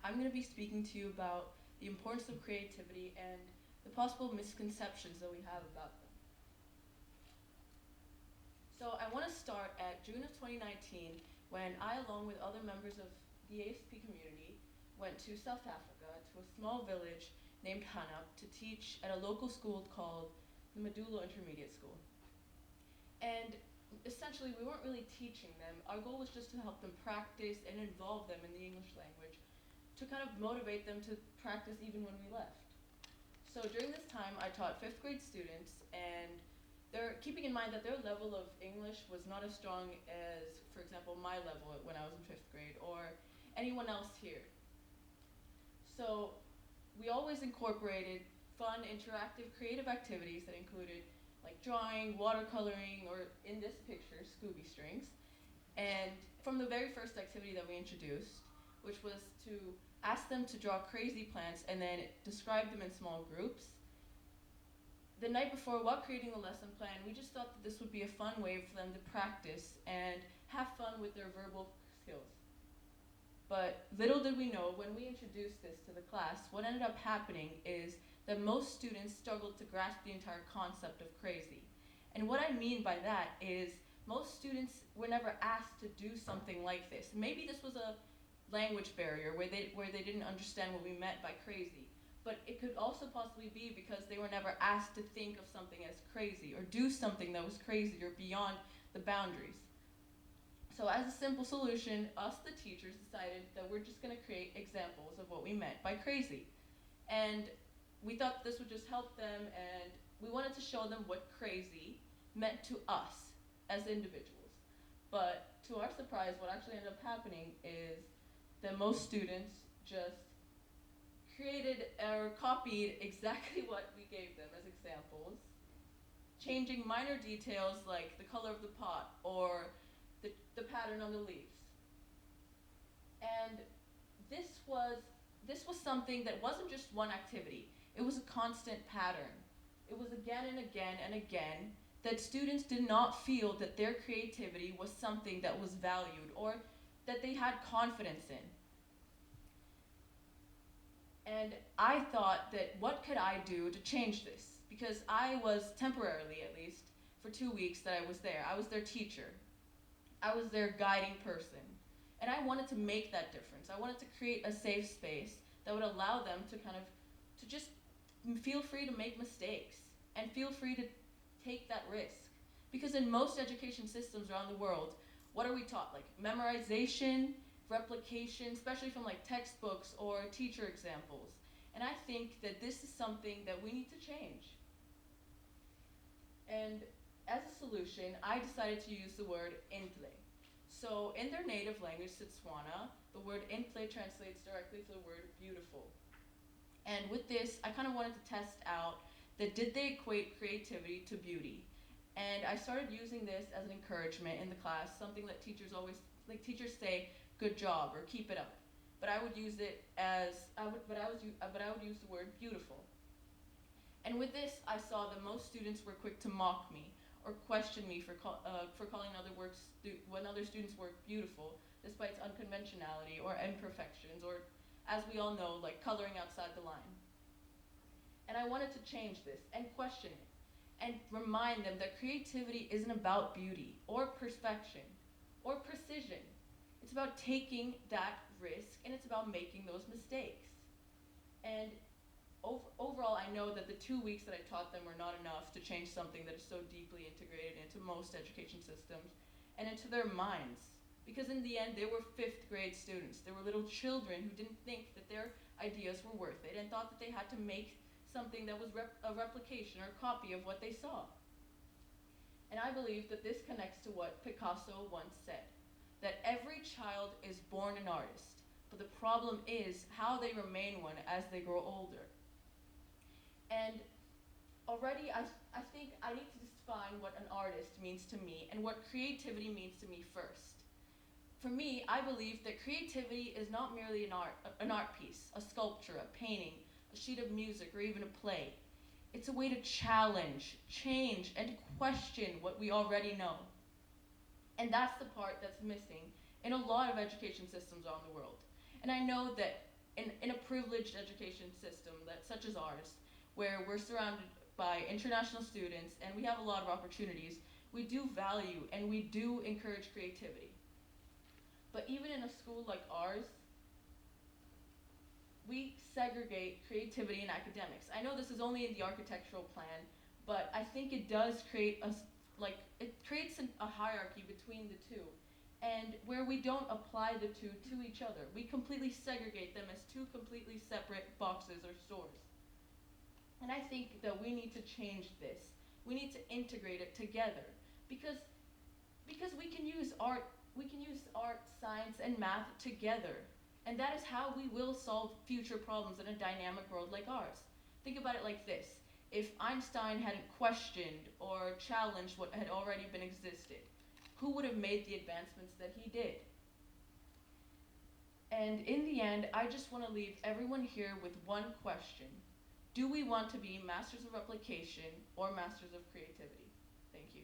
I'm going to be speaking to you about the importance of creativity and the possible misconceptions that we have about them. So I want to start at June of 2019 when I, along with other members of the ASP community, went to South Africa to a small village named Hanap to teach at a local school called the Medulla Intermediate School. And essentially, we weren't really teaching them. Our goal was just to help them practice and involve them in the English language to kind of motivate them to practice even when we left. So during this time, I taught 5th grade students, and they're keeping in mind that their level of English was not as strong as, for example, my level when I was in 5th grade or anyone else here. So we always incorporated fun, interactive, creative activities that included like drawing, watercoloring, or in this picture, Scooby strings. And from the very first activity that we introduced, which was to ask them to draw crazy plants and then describe them in small groups. The night before, while creating the lesson plan, we just thought that this would be a fun way for them to practice and have fun with their verbal skills. But little did we know, when we introduced this to the class, what ended up happening is that most students struggled to grasp the entire concept of crazy. And what I mean by that is most students were never asked to do something like this. Maybe this was a language barrier where they didn't understand what we meant by crazy. But it could also possibly be because they were never asked to think of something as crazy or do something that was crazy or beyond the boundaries. So as a simple solution, us, the teachers, decided that we're just going to create examples of what we meant by crazy. And we thought this would just help them, and we wanted to show them what crazy meant to us as individuals. But to our surprise, what actually ended up happening is that most students just created or copied exactly what we gave them as examples, changing minor details like the color of the pot or the pattern on the leaves. And this was something that wasn't just one activity. It was a constant pattern. It was again and again and again that students did not feel that their creativity was something that was valued or that they had confidence in. And I thought that what could I do to change this? Because I was, temporarily at least, for 2 weeks that I was there, I was their teacher. I was their guiding person. And I wanted to make that difference. I wanted to create a safe space that would allow them to to just feel free to make mistakes and feel free to take that risk. Because in most education systems around the world, what are we taught? Like memorization, replication, especially from like textbooks or teacher examples. And I think that this is something that we need to change. And as a solution, I decided to use the word intle. So in their native language, Setswana, the word intle translates directly to the word beautiful. And with this, I kind of wanted to test out that did they equate creativity to beauty? And I started using this as an encouragement in the class, something that teachers always, like teachers say, good job or keep it up. But I would use it as, I would use the word beautiful. And with this, I saw that most students were quick to mock me or question me for calling when other students' work beautiful, despite its unconventionality or imperfections, or as we all know, like coloring outside the line. And I wanted to change this and question it and remind them that creativity isn't about beauty or perfection or precision. It's about taking that risk, and it's about making those mistakes. And overall, I know that the 2 weeks that I taught them were not enough to change something that is so deeply integrated into most education systems and into their minds. Because in the end, they were 5th grade students. They were little children who didn't think that their ideas were worth it and thought that they had to make something that was a replication or a copy of what they saw. And I believe that this connects to what Picasso once said, that every child is born an artist, but the problem is how they remain one as they grow older. And already I think I need to define what an artist means to me and what creativity means to me first. For me, I believe that creativity is not merely an art piece, a sculpture, a painting, a sheet of music, or even a play. It's a way to challenge, change, and to question what we already know. And that's the part that's missing in a lot of education systems around the world. And I know that in a privileged education system such as ours, where we're surrounded by international students and we have a lot of opportunities, we do value and we do encourage creativity. But even in a school like ours, we segregate creativity and academics. I know this is only in the architectural plan, but I think it does create it creates a hierarchy between the two, and where we don't apply the two to each other. We completely segregate them as two completely separate boxes or stores. And I think that we need to change this. We need to integrate it together, because we can use art, science, and math together. And that is how we will solve future problems in a dynamic world like ours. Think about it like this. If Einstein hadn't questioned or challenged what had already been existed, who would have made the advancements that he did? And in the end, I just want to leave everyone here with one question. Do we want to be masters of replication or masters of creativity? Thank you.